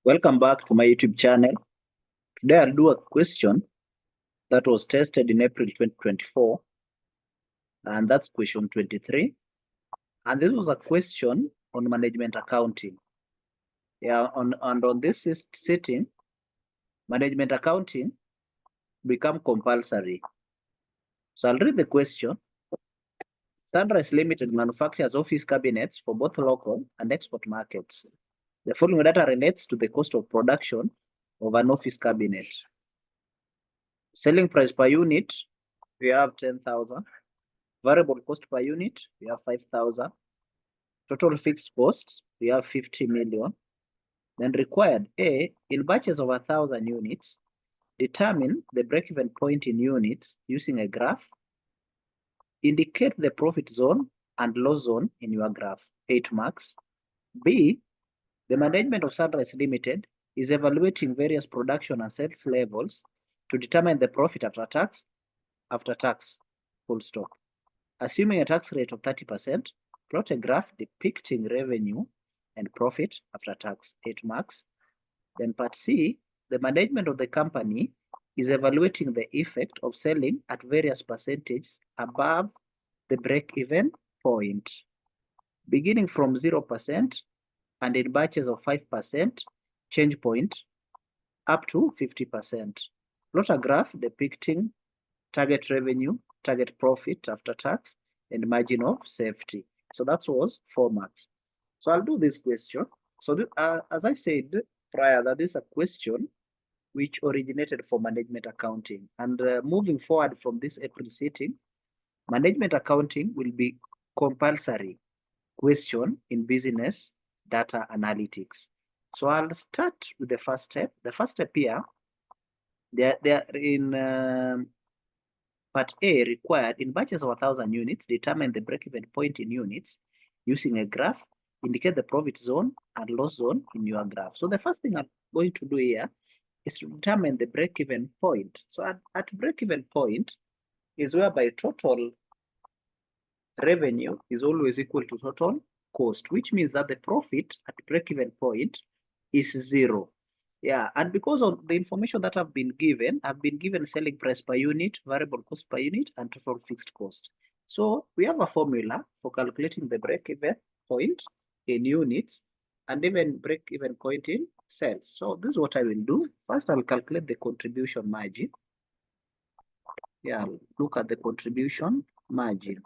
Welcome back to my YouTube channel. Today I'll do a question that was tested in April 2024, and that's question 23. And this was a question on management accounting. On this sitting, management accounting become compulsory. So I'll read the question. Sunrise Limited manufactures office cabinets for both local and export markets. The following data relates to the cost of production of an office cabinet. Selling price per unit, we have 10,000. Variable cost per unit, we have 5,000. Total fixed costs, we have 50 million. Then required, A, in batches of 1,000 units, determine the break-even point in units using a graph. Indicate the profit zone and loss zone in your graph, 8 marks. B, the management of Sunrise Limited is evaluating various production and sales levels to determine the profit after tax, full stop. Assuming a tax rate of 30%, plot a graph depicting revenue and profit after tax, 8 marks. Then part C, the management of the company is evaluating the effect of selling at various percentages above the break-even point, beginning from 0% and in batches of 5% change point up to 50%. Plot a graph depicting target revenue, target profit after tax, and margin of safety. So that was 4 marks. So I'll do this question. So as I said prior, that is a question which originated for management accounting. And moving forward from this April sitting, management accounting will be compulsory question in business data analytics. So I'll start with the first step. The first step here, they're in part A, required in batches of 1,000 units, determine the break-even point in units using a graph, indicate the profit zone and loss zone in your graph. So the first thing I'm going to do here is to determine the break-even point. So at break-even point is whereby total revenue is always equal to total cost, which means that the profit at break-even point is 0. Yeah, and because of the information that I've been given selling price per unit, variable cost per unit, and total fixed cost. So we have a formula for calculating the break-even point in units and even break-even point in sales. So this is what I will do. First, I'll calculate the contribution margin. Yeah, I'll look at the contribution margin.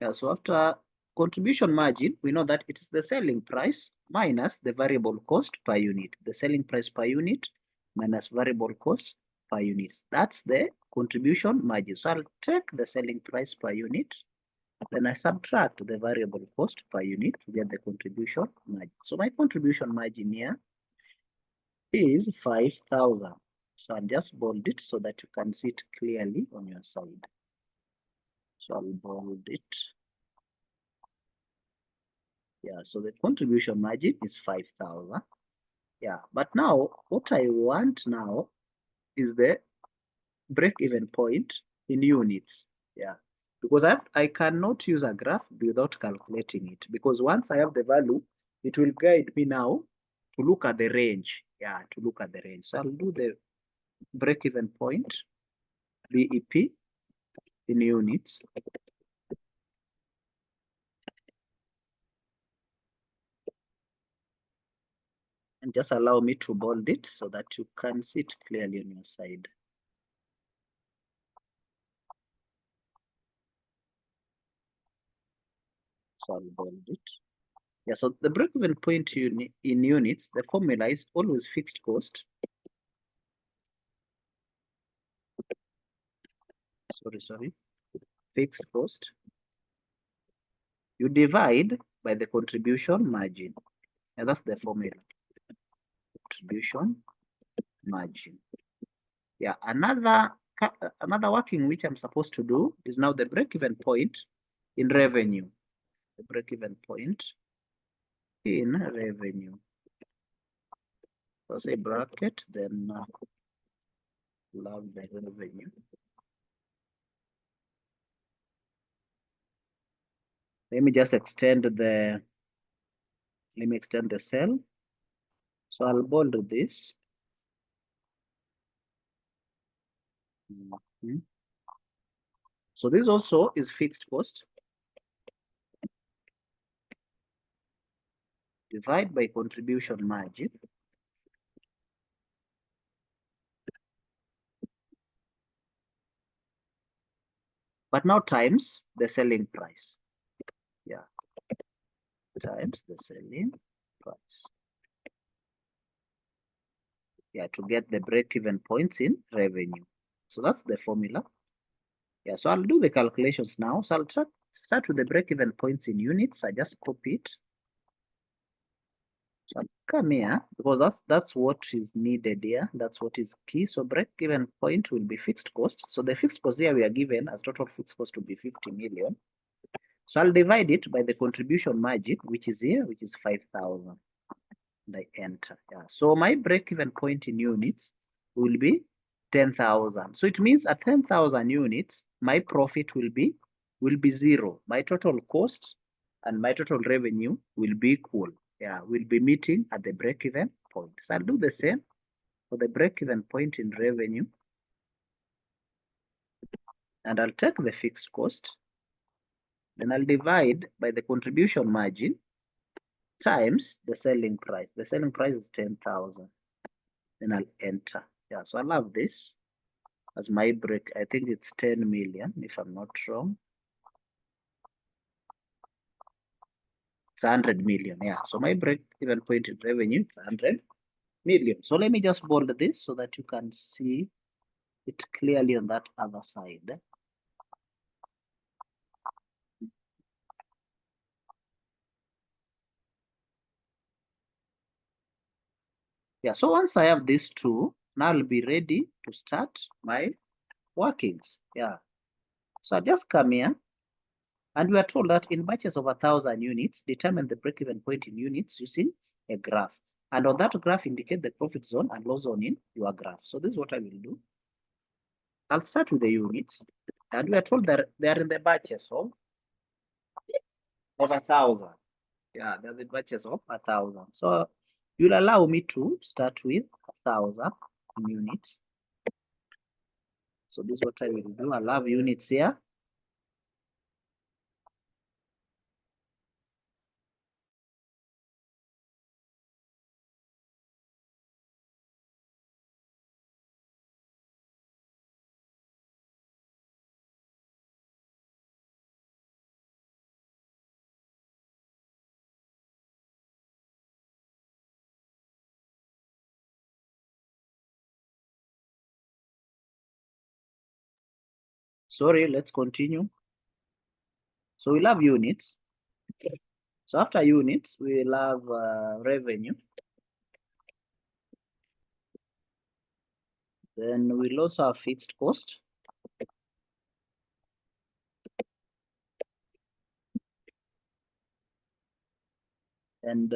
Yeah, so after contribution margin, we know that it is the selling price minus the variable cost per unit. The selling price per unit minus variable cost per unit. That's the contribution margin. So I'll take the selling price per unit, then I subtract the variable cost per unit to get the contribution margin. So my contribution margin here is 5,000. So I'll just bold it so that you can see it clearly on your side. So I'll bold it. Yeah, so the contribution margin is 5,000. Yeah, but now what I want now is the break-even point in units. Yeah, because I cannot use a graph without calculating it, because once I have the value, it will guide me now to look at the range. Yeah, to look at the range. So I'll do the break-even point, BEP, in units. And just allow me to bold it so that you can see it clearly on your side. So I'll bold it. Yeah, so the break-even point in units, the formula is always fixed cost. Sorry. Fixed cost. You divide by the contribution margin. And that's the formula. Contribution margin. Yeah, another working which I'm supposed to do is now the break-even point in revenue. The break-even point in revenue. So say bracket, then love the revenue. Let me just extend the cell. So I'll bold this. So this also is fixed cost. Divide by contribution margin. But now times the selling price. Yeah. Times the selling price. Yeah, to get the break-even points in revenue. So that's the formula. Yeah, so I'll do the calculations now. So I'll start with the break-even points in units. I just copy it. So I'll come here because that's what is needed here. That's what is key. So break-even point will be fixed cost. So the fixed cost here we are given as total fixed cost to be 50 million. So I'll divide it by the contribution margin, which is here, which is 5,000. And I enter. Yeah. So my break-even point in units will be 10,000. So it means at 10,000 units, my profit will be zero. My total cost and my total revenue will be equal. Yeah, will be meeting at the break-even point. So I'll do the same for the break-even point in revenue. And I'll take the fixed cost. Then I'll divide by the contribution margin times the selling price. The selling price is 10,000. Then I'll enter. Yeah, so I'll have this as my break. I think it's 10 million, if I'm not wrong. It's 100 million. Yeah, so my break even point in revenue is 100 million. So let me just bold this so that you can see it clearly on that other side. Yeah, so once I have these two, now I'll be ready to start my workings. Yeah, so I just come here. And we are told that in batches of 1,000 units, determine the break-even point in units using a graph. And on that graph, indicate the profit zone and loss zone in your graph. So this is what I will do. I'll start with the units. And we are told that they are in the batches of 1,000. Yeah, they're the batches of 1,000. So you'll allow me to start with 1,000 units. So this is what I will do. I'll have units here. Sorry, let's continue. So we'll have units. So after units, we'll have revenue. Then we'll also have fixed cost. And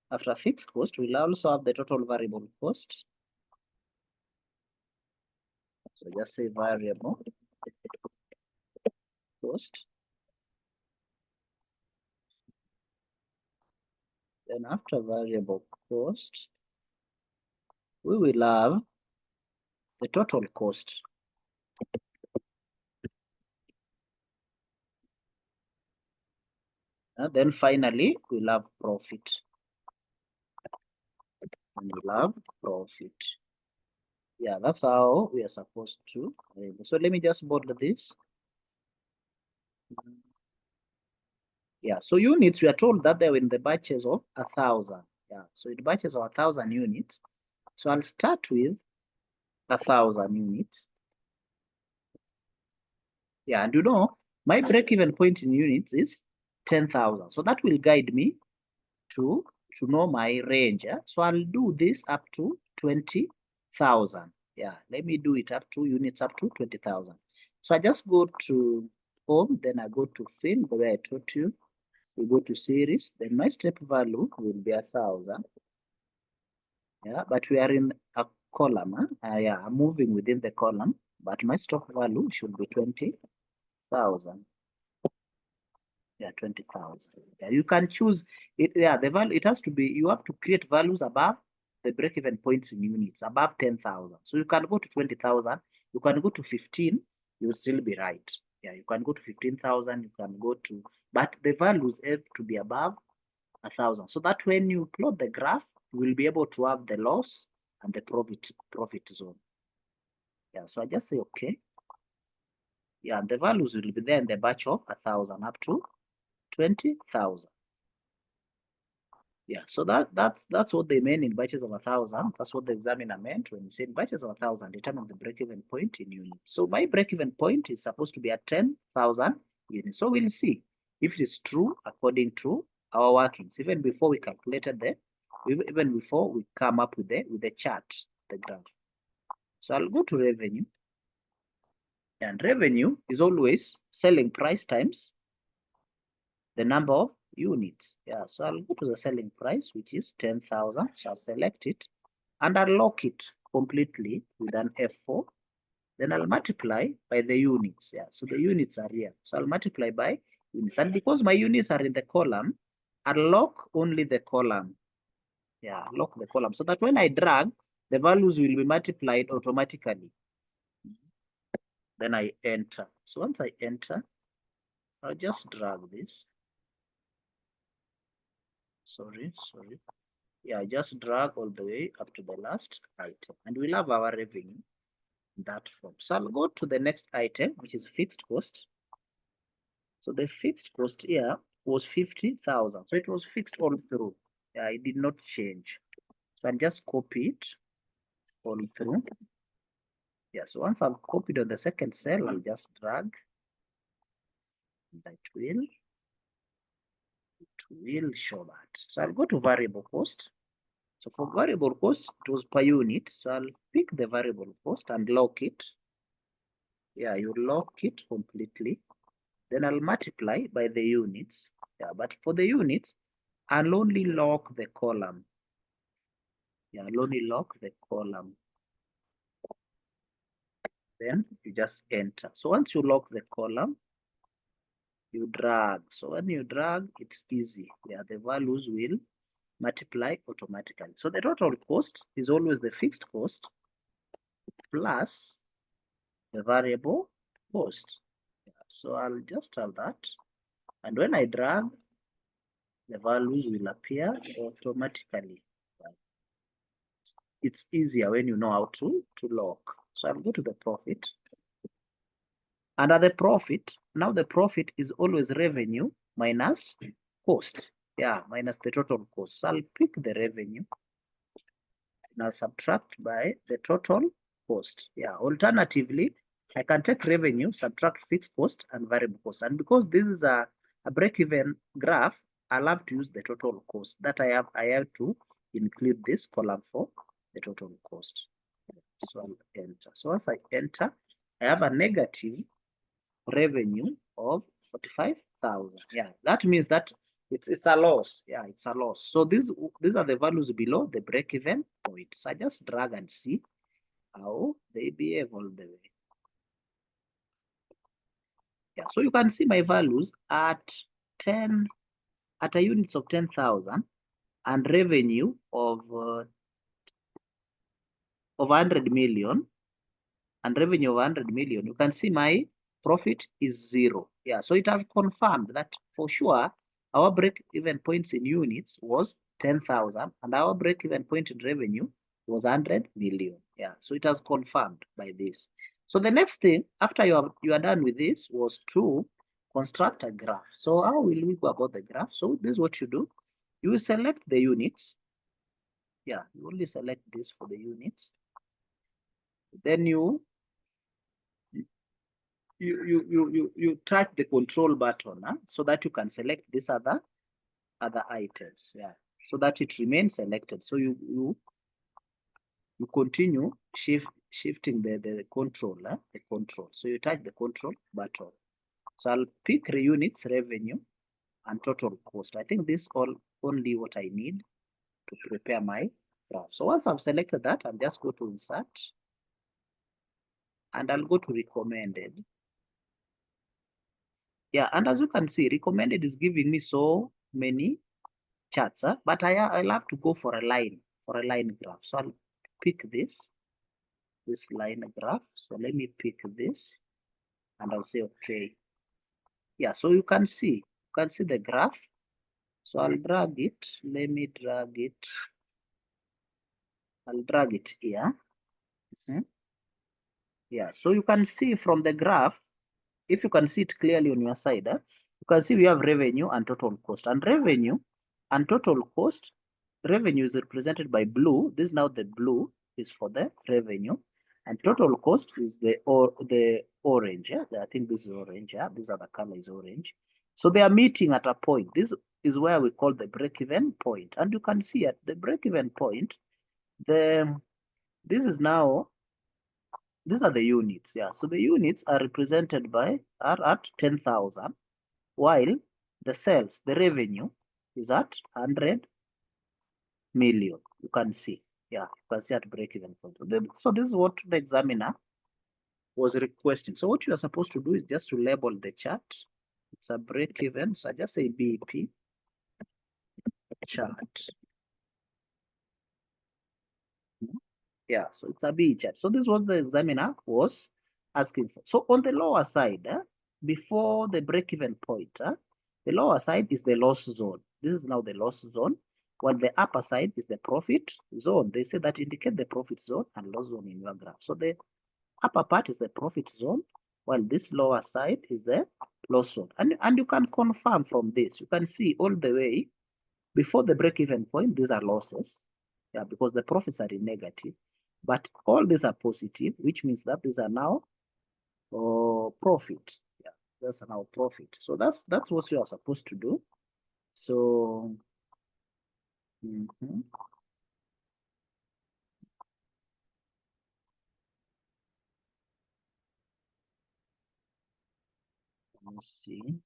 after fixed cost, we'll also have the total variable cost. So just say variable cost. Then after variable cost, we will have the total cost. And then finally, we'll have profit. And we'll have profit. Yeah, that's how we are supposed to. So let me just bold this. Yeah, so units, we are told that they're in the batches of 1,000. Yeah, so in batches of 1,000 units. So I'll start with 1,000 units. Yeah, and you know, my break-even point in units is 10,000. So that will guide me to know my range. Yeah? So I'll do this up to 20,000. Yeah, let me do it up to units up to 20,000. So I just go to home, then I go to fill, the way I told you. We go to series, then my step value will be 1,000. Yeah, but we are in a column. Huh? Yeah, I'm moving within the column, but my stock value should be 20,000. Yeah, 20,000. Yeah, you can choose it. Yeah, the value, it has to be, you have to create values above the break-even points in units, above 10,000. So you can go to 20,000, you can go to 15, you'll still be right. Yeah, you can go to 15,000, you can go to, but the values have to be above 1,000. So that when you plot the graph, you will be able to have the loss and the profit zone. Yeah, so I just say okay. Yeah, the values will be there in the batch of 1,000 up to 20,000. Yeah, so that's what they mean in batches of 1,000. That's what the examiner meant when he said batches of 1,000 determine the break-even point in units. So my break-even point is supposed to be at 10,000 units. So we'll see if it is true according to our workings, even before we calculated even before we come up with the chart, the graph. So I'll go to revenue, and revenue is always selling price times the number of units. Yeah, so I'll go to the selling price, which is 10,000. So I'll select it and I'll lock it completely with an F4. Then I'll multiply by the units. Yeah, so the units are here. So I'll multiply by units. And because my units are in the column, I'll lock only the column. Yeah, lock the column so that when I drag, the values will be multiplied automatically. Then I enter. So once I enter, I'll just drag this. Sorry. Yeah, just drag all the way up to the last item, and we'll have our revenue in that form. So I'll go to the next item, which is fixed cost. So the fixed cost here was 50,000. So it was fixed all through. Yeah, it did not change. So I'll just copy it all through. Yeah, so once I've copied on the second cell, I'll just drag. That will show that. So I'll go to variable cost. So for variable cost, it was per unit. So I'll pick the variable cost and lock it. Yeah, you lock it completely. Then I'll multiply by the units. Yeah, but for the units, I'll only lock the column. Yeah, I'll only lock the column. Then you just enter. So once you lock the column, you drag. So when you drag, it's easy. Yeah, the values will multiply automatically. So the total cost is always the fixed cost plus the variable cost. Yeah, so I'll just have that. And when I drag, the values will appear automatically. It's easier when you know how to lock. So I'll go to the profit. Under the profit, now the profit is always revenue minus cost. Yeah, minus the total cost. So I'll pick the revenue and I'll subtract by the total cost. Yeah, alternatively, I can take revenue, subtract fixed cost and variable cost. And because this is a break-even graph, I'll have to use the total cost. That I have to include this column for the total cost. So I'll enter. So once I enter, I have a negative revenue of 45,000. Yeah, that means that it's a loss. Yeah, it's a loss. So these are the values below the break-even point. So I just drag and see how they behave all the way. Yeah, so you can see my values at a units of 10,000 and revenue of 100 million and revenue of 100 million. You can see my profit is 0. Yeah, so it has confirmed that for sure our break-even points in units was 10,000 and our break-even point in revenue was 100 million. Yeah, so it has confirmed by this. So the next thing after you are done with this was to construct a graph. So how will we go about the graph? So this is what you do. You will select the units. Yeah, you only select this for the units. Then you touch the control button so that you can select these other items. Yeah, so that it remains selected. So you continue shifting the control. So you touch the control button. So I'll pick the units, revenue, and total cost. I think this only what I need to prepare my graph. So once I've selected that, I'll just go to insert and I'll go to recommended. Yeah, and as you can see, recommended is giving me so many charts, but I'll have to go for a line graph. So I'll pick this line graph. So let me pick this and I'll say, okay. Yeah, so you can see the graph. So I'll drag it. Let me drag it. I'll drag it here. Yeah, so you can see from the graph, if you can see it clearly on your side, you can see we have revenue and total cost. And revenue and total cost, revenue is represented by blue. This now the blue is for the revenue, and total cost is the orange. Yeah, I think this is orange. Yeah, this other color is orange. So they are meeting at a point. This is where we call the break-even point. And you can see at the break-even point, this is now, these are the units. Yeah, so the units are represented by are at 10,000, while the sales, the revenue is at 100 million. You can see, yeah, you can see at break even point. So this is what the examiner was requesting. So what you are supposed to do is just to label the chart. It's a break even. So I just say BP chart. Yeah, so it's a B chart. So this is what the examiner was asking for. So on the lower side, before the break-even point, the lower side is the loss zone. This is now the loss zone, while the upper side is the profit zone. They say that indicate the profit zone and loss zone in your graph. So the upper part is the profit zone, while this lower side is the loss zone. And you can confirm from this. You can see all the way before the break-even point, these are losses, yeah, because the profits are in negative. But all these are positive, which means that these are now profit. Yeah, that's now profit. So that's what you are supposed to do. So let's see.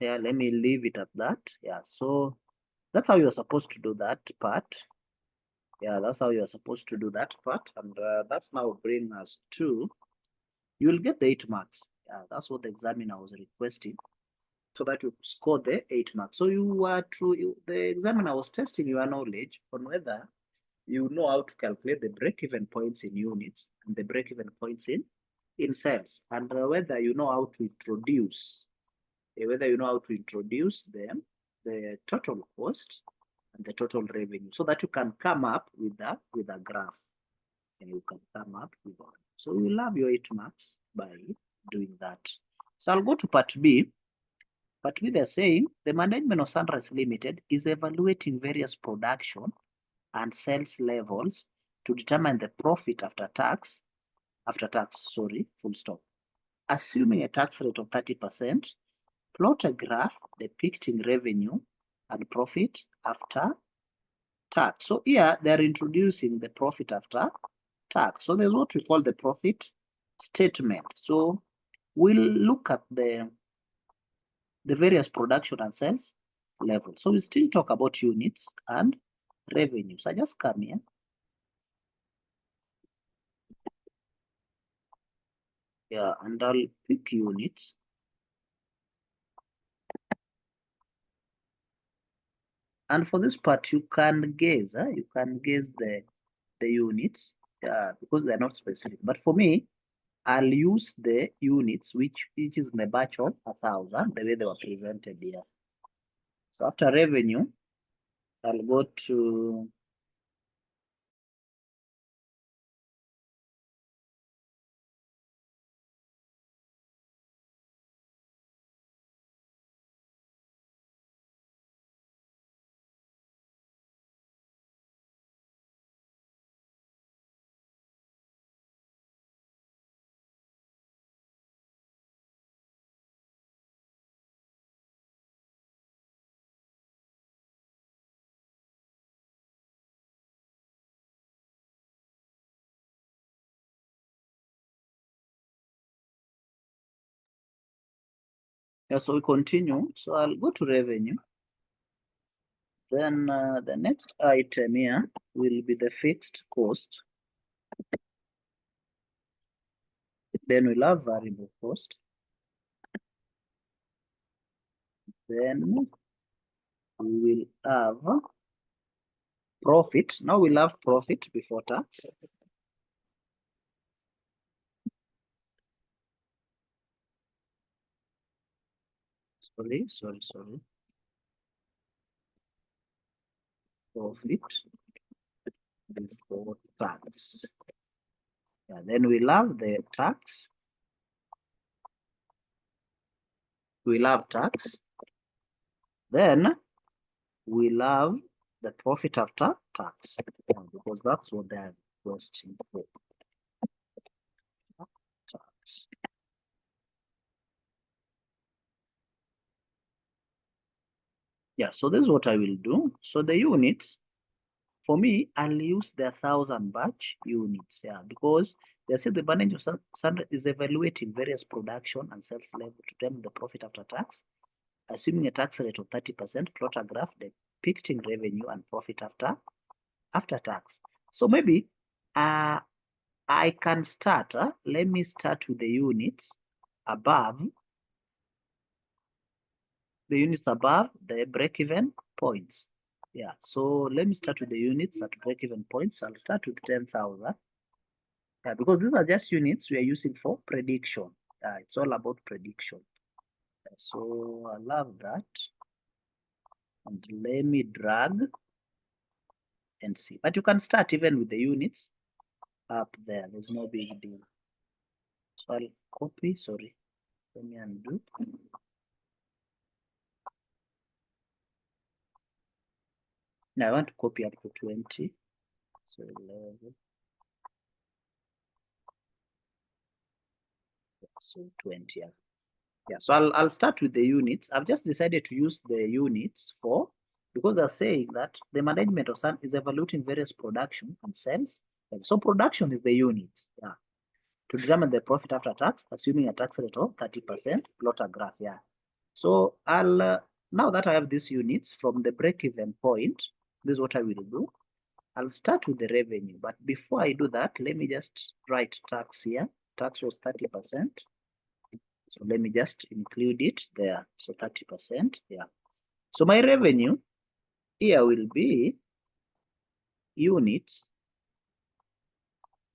Yeah, let me leave it at that. Yeah, so that's how you're supposed to do that part. Yeah, that's how you're supposed to do that part. And that's now bring us to, you will get the 8 marks. Yeah, that's what the examiner was requesting, so that you score the 8 marks. So the examiner was testing your knowledge on whether you know how to calculate the break-even points in units and the break-even points in cells, and whether you know how to introduce, them, the total cost and the total revenue, so that you can come up with a graph, and you can come up with one. So you will have your 8 marks by doing that. So I'll go to part B. But with the saying, the management of Sunrise Limited is evaluating various production and sales levels to determine the profit after tax, full stop. Assuming a tax rate of 30%, plot a graph depicting revenue and profit after tax. So here they're introducing the profit after tax. So there's what we call the profit statement. So we'll look at the various production and sales levels. So we still talk about units and revenue. So I just come here. Yeah, and I'll pick units. And for this part, you can guess, the units, because they're not specific. But for me, I'll use the units which is in the batch of 1,000, the way they were presented here. So after revenue, I'll go to Yeah, so we continue. So I'll go to revenue. Then the next item here will be the fixed cost. Then we'll have variable cost. Then we will have profit. Now we'll have profit before tax. Sorry. Profit before tax. Yeah, then we'll have the tax. We'll have tax. Then we'll have the profit after tax, because that's what they're requesting for. Tax. Yeah, so this is what I will do. So the units, for me, I'll use the 1,000 batch units, yeah, because they say the manager is evaluating various production and sales level to determine the profit after tax, assuming a tax rate of 30%, plot a graph depicting revenue and profit after tax. So maybe I can start, let me start with the units above the break-even points. Yeah, so let me start with the units at break-even points. I'll start with 10,000. Yeah, because these are just units we are using for prediction. It's all about prediction. So I love that. And let me drag and see. But you can start even with the units up there. There's no big deal. So I'll copy, sorry. Let me undo. Now I want to copy up to 20. So 11. So 20. Yeah, so I'll start with the units. I've just decided to use the units because they're saying that the management of sun is evaluating various production and sales. So production is the units, yeah, to determine the profit after tax, assuming a tax rate of 30%, plot a graph, yeah. So I'll, now that I have these units from the break-even point, this is what I will do. I'll start with the revenue, but before I do that, let me just write tax here. Tax was 30%. So let me just include it there. So 30%, yeah. So my revenue here will be units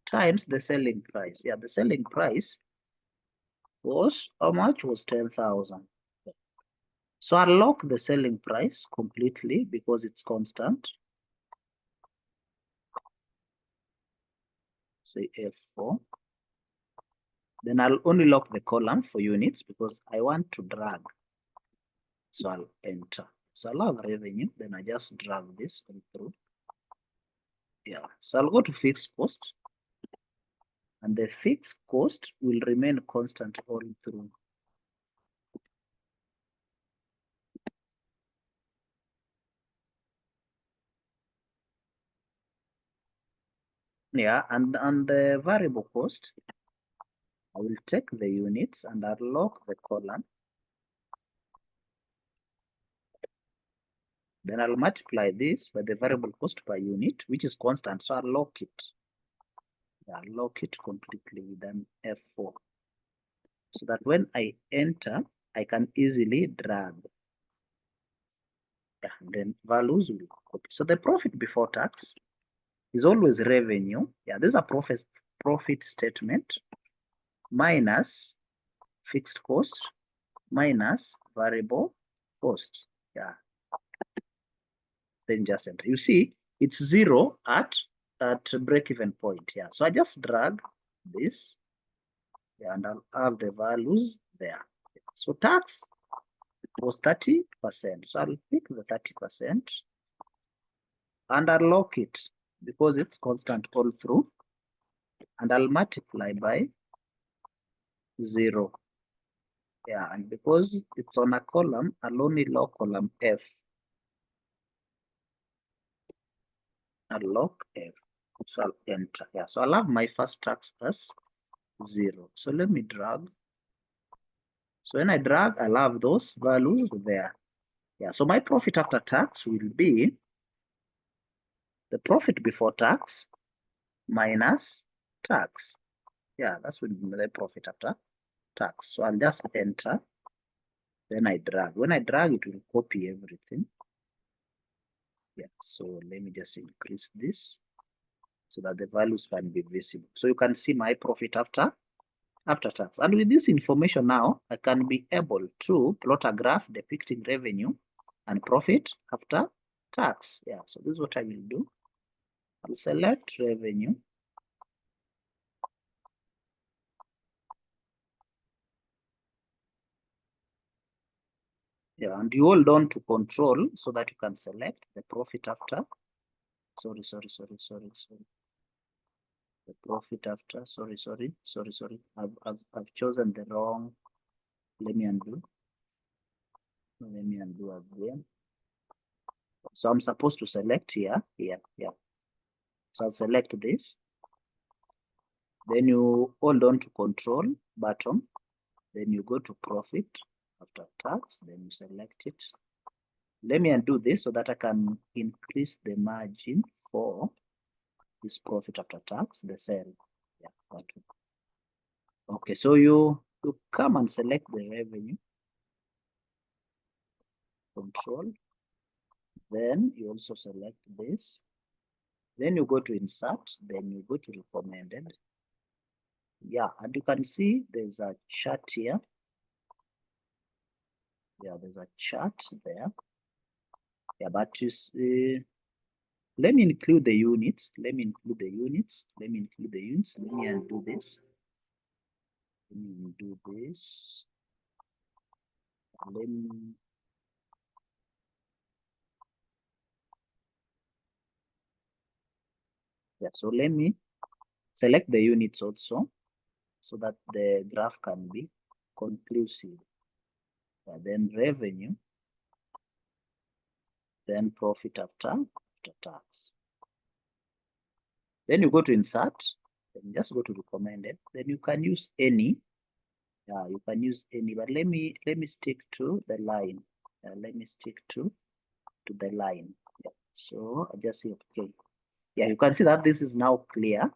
times the selling price. Yeah, the selling price was, how much was 10,000. So I'll lock the selling price completely because it's constant. Say F4. Then I'll only lock the column for units because I want to drag. So I'll enter. So I'll have revenue, then I just drag this on through. Yeah, so I'll go to fixed cost. And the fixed cost will remain constant all through. Yeah, and the variable cost, I will take the units and I'll lock the column. Then I'll multiply this by the variable cost per unit, which is constant. So I'll lock it. Yeah, I'll lock it completely with an F4. So that when I enter, I can easily drag. Yeah, then values will copy. So the profit before tax is always revenue. Yeah, this is a profit statement minus fixed cost minus variable cost. Yeah. Then just enter. You see, it's 0 at break-even point. Yeah. So I just drag this, yeah, and I'll have the values there. So tax was 30%. So I'll pick the 30% and I'll lock it because it's constant all through. And I'll multiply by 0. Yeah, and because it's on a column, I'll only lock column F. I'll lock F. So I'll enter. Yeah, so I'll have my first tax as 0. So let me drag So when I drag, I'll have those values there. Yeah, so my profit after tax will be the profit before tax minus tax. Yeah, that's will be the profit after tax. So I'll just enter, then I drag. When I drag, it will copy everything. Yeah, so let me just increase this so that the values can be visible. So you can see my profit after tax. And with this information now, I can be able to plot a graph depicting revenue and profit after tax. Yeah, so this is what I will do. I'll select revenue. Yeah, and you hold on to control so that you can select the profit after. Sorry. The profit after, sorry. I've chosen the wrong. Let me undo again. So I'm supposed to select here. So I'll select this. Then you hold on to control button. Then you go to profit after tax. Then you select it. Let me undo this so that I can increase the margin for this profit after tax, the cell. Yeah, that one. Okay, so you come and select the revenue. Control. Then you also select this. Then you go to insert. Then you go to recommended. Yeah, and you can see there's a chart here. Yeah, there's a chart there. Yeah, but you see, let me include the units. Let me undo this. Let me undo this. Yeah, so let me select the units also so that the graph can be conclusive. Yeah, then revenue, then profit after tax. Then you go to insert, then just go to recommended. Then you can use any. Yeah, you can use any, but let me stick to the line. Let me stick to the line. Yeah. So I just say okay. Yeah, you can see that this is now clear.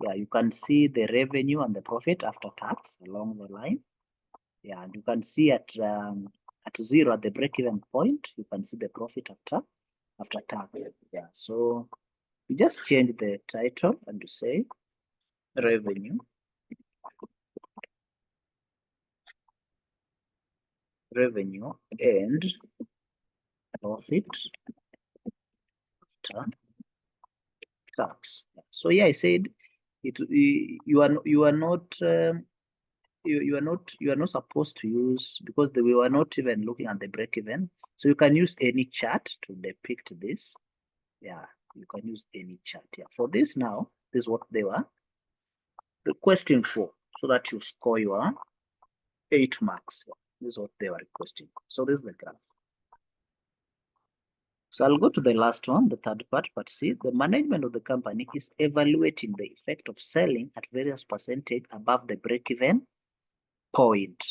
Yeah, you can see the revenue and the profit after tax along the line. Yeah, and you can see at 0 at the break-even point, you can see the profit after tax. Yeah, so you just change the title and you say revenue and profit after tax. So yeah, I said it. You are not supposed to use, because we were not even looking at the break even. So you can use any chart to depict this. Yeah, you can use any chart. Yeah, for this now, this is what they were requesting for, so that you score your 8 marks. Yeah, this is what they were requesting. So this is the graph. So I'll go to the last one, the third part, but see, the management of the company is evaluating the effect of selling at various percentage above the break-even point,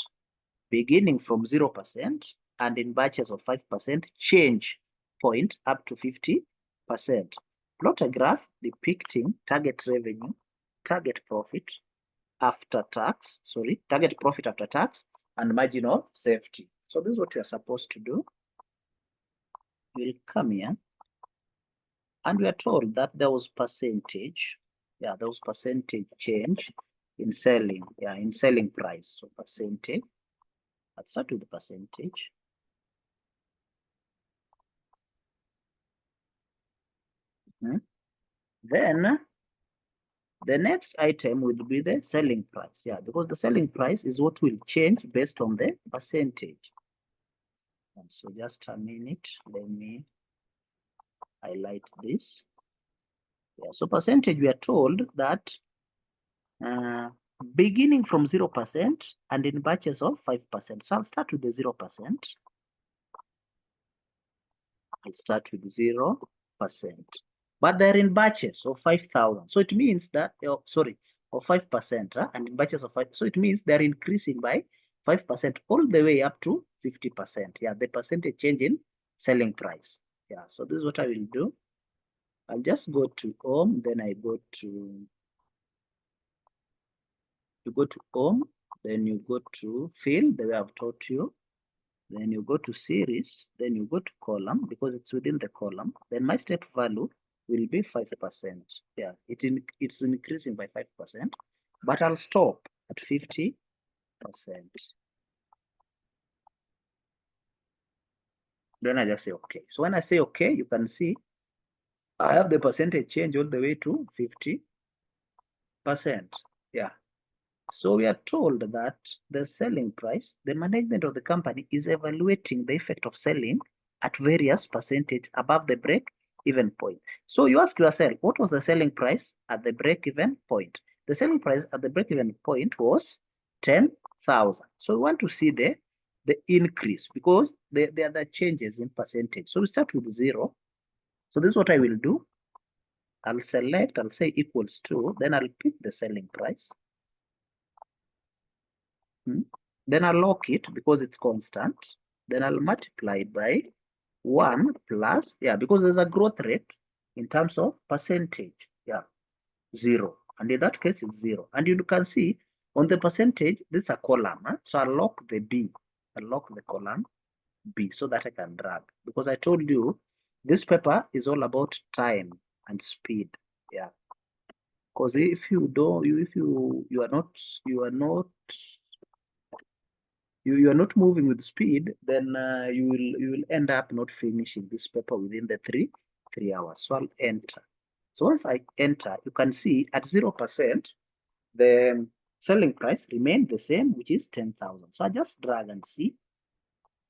beginning from 0% and in batches of 5% change point up to 50%. Plot a graph depicting target revenue, target profit after tax, and margin of safety. So this is what you are supposed to do. We'll come here, and we are told that there was percentage. Yeah, there was percentage change in selling. Yeah, in selling price. So percentage. Let's start with the percentage. Then the next item will be the selling price. Yeah, because the selling price is what will change based on the percentage. And so just a minute, let me highlight this. Yeah, so percentage, we are told that beginning from 0% and in batches of 5%. So I'll start with the 0%. I'll start with 0%. But they're in batches of 5,000. So it means that, of 5%, and in batches of 5. So it means they're increasing by 5% all the way up to 50%. Yeah, the percentage change in selling price. Yeah, so this is what I will do. I'll just go to home, then I go to, you go to home, then you go to fill the way I've taught you, then you go to series, then you go to column because it's within the column. Then my step value will be 5%. Yeah, it's increasing by 5%, but I'll stop at 50%. Then I just say okay. So when I say okay, you can see I have the percentage change all the way to 50%. Yeah. So we are told that the selling price, the management of the company is evaluating the effect of selling at various percentage above the break-even point. So you ask yourself, what was the selling price at the break-even point? The selling price at the break-even point was 10,000. So we want to see the increase because there are the changes in percentage. So we start with 0. So this is what I will do. I'll select, I'll say equals to, then I'll pick the selling price. Then I'll lock it because it's constant. Then I'll multiply by 1 plus, yeah, because there's a growth rate in terms of percentage. Yeah, 0. And in that case, it's 0. And you can see on the percentage, this is a column. So I'll lock the B. I'll lock the column B so that I can drag. Because I told you this paper is all about time and speed. Yeah. Because if you don't, you are not moving with speed, then you will end up not finishing this paper within the three hours. So I'll enter. So once I enter, you can see at 0%, the selling price remained the same, which is 10,000. So I just drag and see.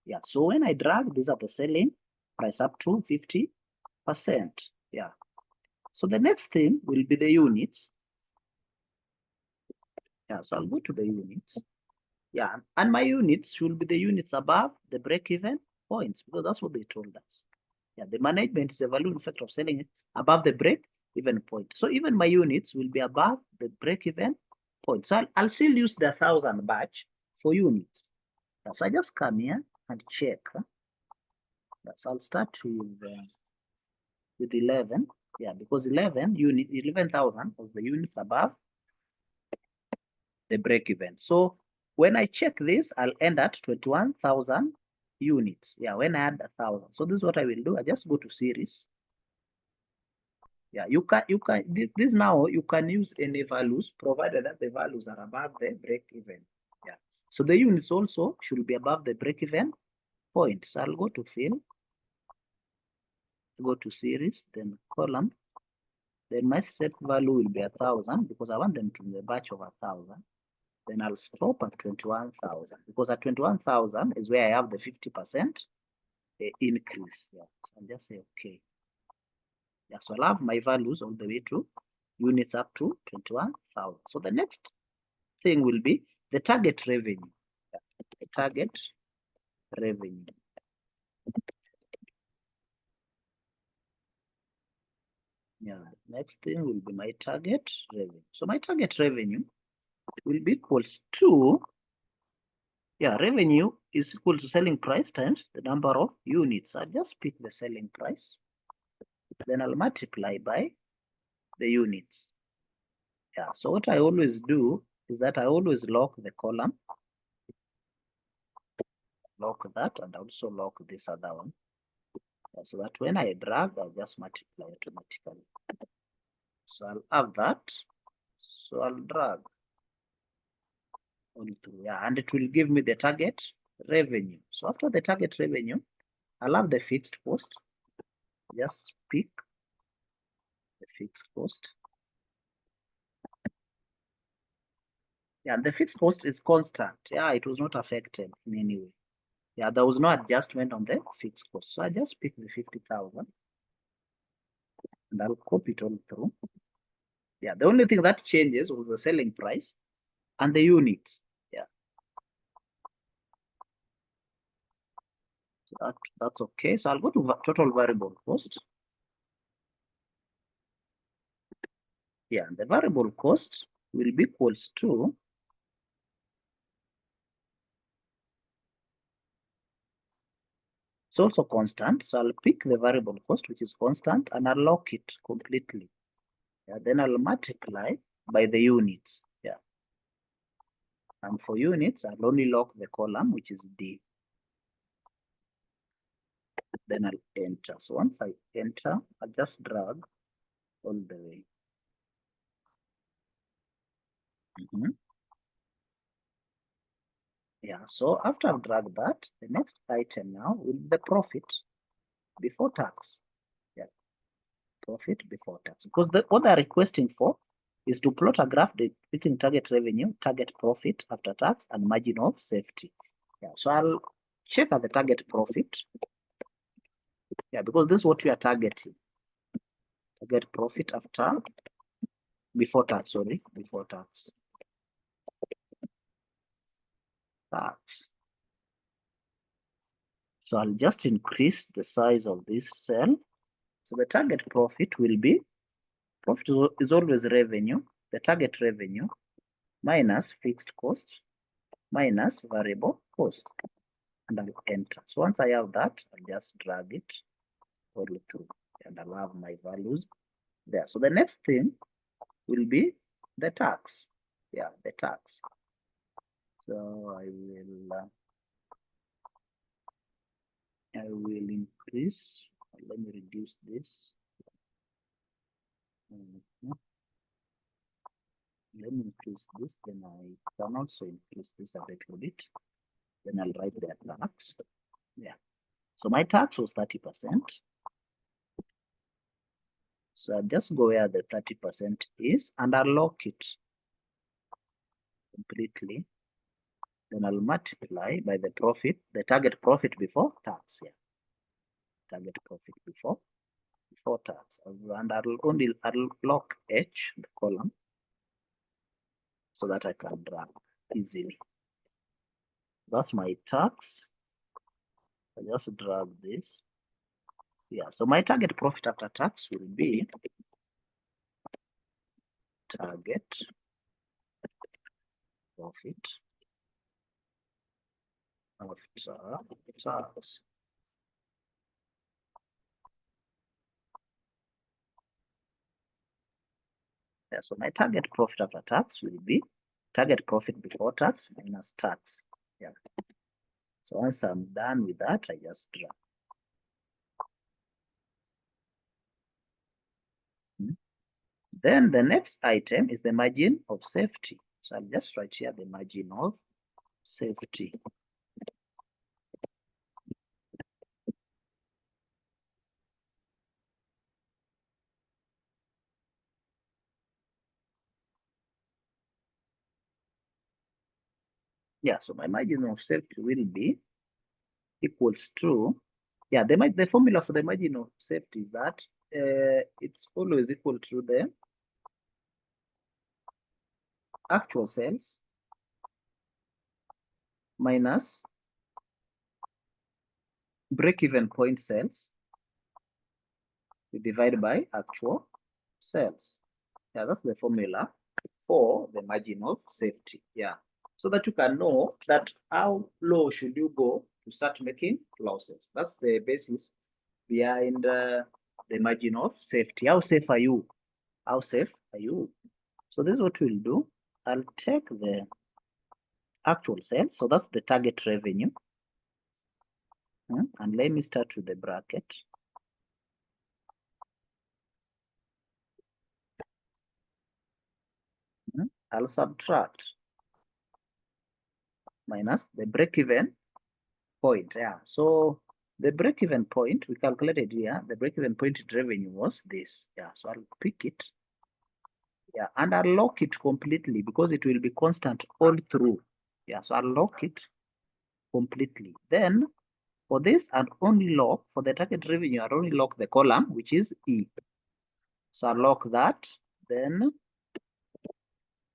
Yeah. So when I drag, these are the selling price up to 50%. Yeah. So the next thing will be the units. Yeah. So I'll go to the units. Yeah, and my units should be the units above the break-even points because that's what they told us. Yeah, the management is evaluating effect of selling it above the break-even point. So even my units will be above the break-even point. So I'll still use the 1,000 batch for units. So I just come here and check. So I'll start with 11. Yeah, because 11,000 was the units above the break-even. So when I check this, I'll end at 21,000 units. Yeah, when I add 1,000. So this is what I will do. I just go to series. Yeah, this now you can use any values provided that the values are above the break-even. Yeah. So the units also should be above the break-even point. So I'll go to fill, go to series, then column. Then my set value will be 1,000 because I want them to be a batch of 1,000. Then I'll stop at 21,000 because at 21,000 is where I have the 50% increase. Yeah, so I'll just say okay. Yeah, so I'll have my values all the way to units up to 21,000. So the next thing will be the target revenue. Yeah, the target revenue. Yeah, next thing will be my target revenue. So my target revenue will be equals to, yeah, revenue is equal to selling price times the number of units. I'll just pick the selling price. Then I'll multiply by the units. Yeah, so what I always do is that I always lock the column, lock that, and also lock this other one. Yeah, so that when I drag, I'll just multiply automatically. So I'll have that. So I'll drag all through, yeah, and it will give me the target revenue. So after the target revenue, I'll have the fixed cost. Just pick the fixed cost. Yeah, the fixed cost is constant. Yeah, it was not affected in any way. Yeah, there was no adjustment on the fixed cost. So I just pick the 50,000 and I'll copy it all through. Yeah, the only thing that changes was the selling price and the units. Yeah. So that's okay. So I'll go to total variable cost. Yeah, the variable cost will be equals to It's also constant, so I'll pick the variable cost, which is constant, and I'll lock it completely. Yeah, then I'll multiply by the units. Yeah. And for units, I'll only lock the column, which is D. Then I'll enter. So once I enter, I'll just drag all the way. Yeah, so after I've dragged that, the next item now will be the profit before tax. Yeah, profit before tax. Because what they're requesting for is to plot a graph depicting target revenue, target profit after tax, and margin of safety. Yeah, so I'll check at the target profit. Yeah, because this is what we are targeting. Target profit after, before tax, sorry, before tax. Tax. So I'll just increase the size of this cell. So the target profit will be, profit is always revenue, the target revenue, minus fixed cost, minus variable cost. And I'll enter. So once I have that, I'll just drag it all through. And I'll have my values there. So the next thing will be the tax. Yeah, the tax. So I will increase. Let me reduce this. Let me increase this. Then I can also increase this a little bit. Then I'll write the tax. Yeah. So my tax was 30%. So I'll just go where the 30% is and I'll lock it completely. Then I'll multiply by the profit, the target profit before tax. Yeah. Target profit before tax. And I'll lock H, the column, so that I can drag easily. That's my tax. I just drag this. Yeah, so my target profit after tax will be target profit after tax. Yeah, so my target profit after tax will be target profit before tax minus tax. Yeah. So once I'm done with that, I just drag. Then the next item is the margin of safety. So I'll just write here the margin of safety. Yeah, so my margin of safety will be equals to, yeah, the formula for the margin of safety is that it's always equal to the actual sales minus break-even point sales divided by actual sales. Yeah, that's the formula for the margin of safety. Yeah, so that you can know that how low should you go to start making losses. That's the basis behind the margin of safety. How safe are you? How safe are you? So this is what we'll do. I'll take the actual sales. So that's the target revenue. And let me start with the bracket. I'll subtract minus the break-even point. Yeah. So the break-even point we calculated here, the break-even point revenue was this. Yeah. So I'll pick it. Yeah. And I'll lock it completely because it will be constant all through. Yeah. So I'll lock it completely. Then for this, I'll only lock, for the target revenue, I'll only lock the column, which is E. So I'll lock that. Then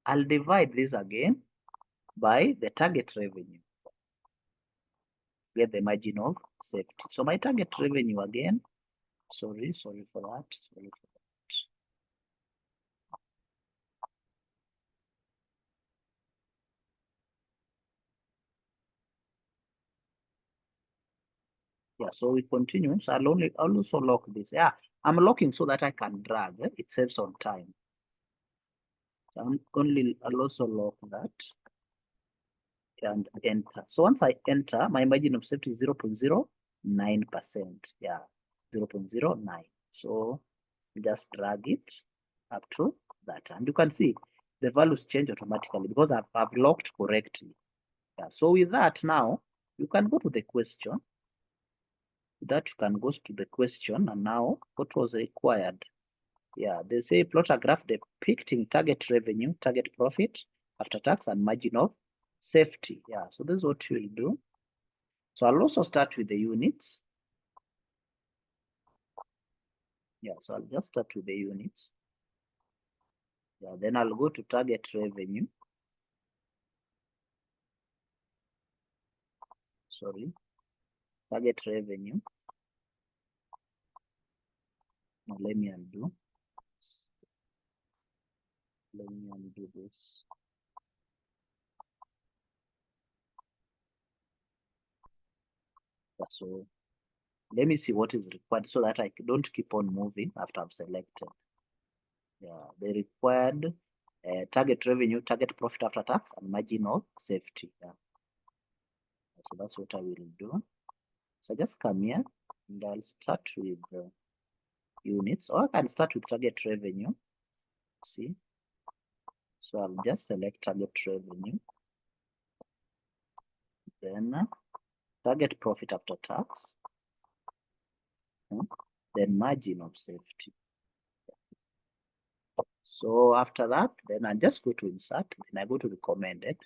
I'll divide this again by the target revenue. Get the margin of safety. So my target revenue again, sorry for that. Yeah, so we continue. So I'll also lock this. Yeah, I'm locking so that I can drag. It saves on time. So I'll also lock that and enter. So once I enter, my margin of safety is 0.09%. Yeah, 0.09. So just drag it up to that. And you can see the values change automatically because I've locked correctly. Yeah, so with that now, you can go to the question. That you can go to the question and now what was required. Yeah, they say plot a graph depicting target revenue, target profit after tax, and margin of safety. Yeah, so this is what you will do. So I'll also start with the units. Yeah, so I'll just start with the units. Yeah, then I'll go to target revenue. Sorry, target revenue. Now let me undo. Let me undo this. Yeah, so let me see what is required so that I don't keep on moving after I've selected. Yeah, the required target revenue, target profit after tax, and margin of safety. Yeah. So that's what I will do. So just come here and I'll start with units, or I can start with target revenue. See, so I'll just select target revenue, then target profit after tax, then margin of safety. So after that, then I just go to insert, then I go to recommended.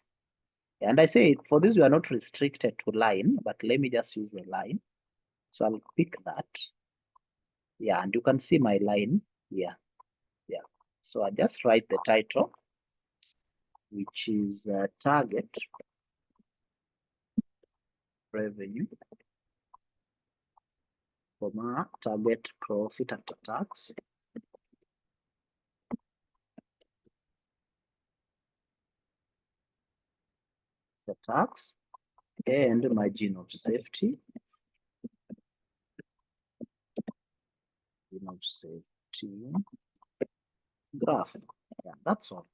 And I say for this, you are not restricted to line, but let me just use the line. So I'll pick that. Yeah, and you can see my line here. Yeah, so I just write the title, which is target revenue, comma, target profit after tax, the tax, and margin of safety. Margin of safety graph. Yeah, that's all.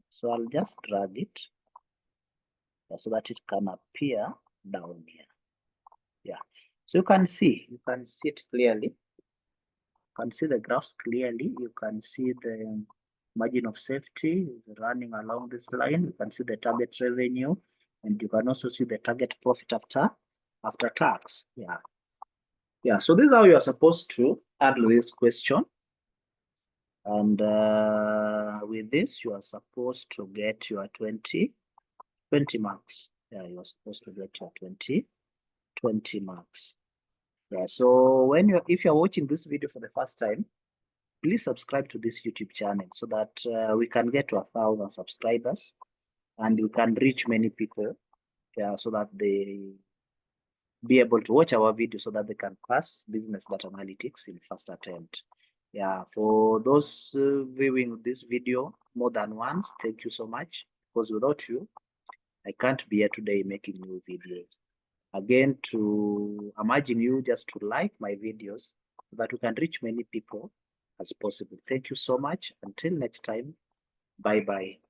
So I'll just drag it so that it can appear down here. Yeah, so you can see it clearly. You can see the graphs clearly. You can see the margin of safety is running along this line. You can see the target revenue, and you can also see the target profit after tax. Yeah. Yeah, so this is how you are supposed to handle this question. And with this, you are supposed to get your 20 marks. Yeah, you are supposed to get your 20 marks. Yeah, so if you're watching this video for the first time, please subscribe to this YouTube channel so that we can get to 1,000 subscribers and we can reach many people. Yeah, so that they be able to watch our video so that they can pass business data analytics in first attempt. Yeah, for those viewing this video more than once, thank you so much, because without you, I can't be here today making new videos. Again, I'm urging you just to like my videos so that we can reach many people as possible. Thank you so much. Until next time, bye-bye.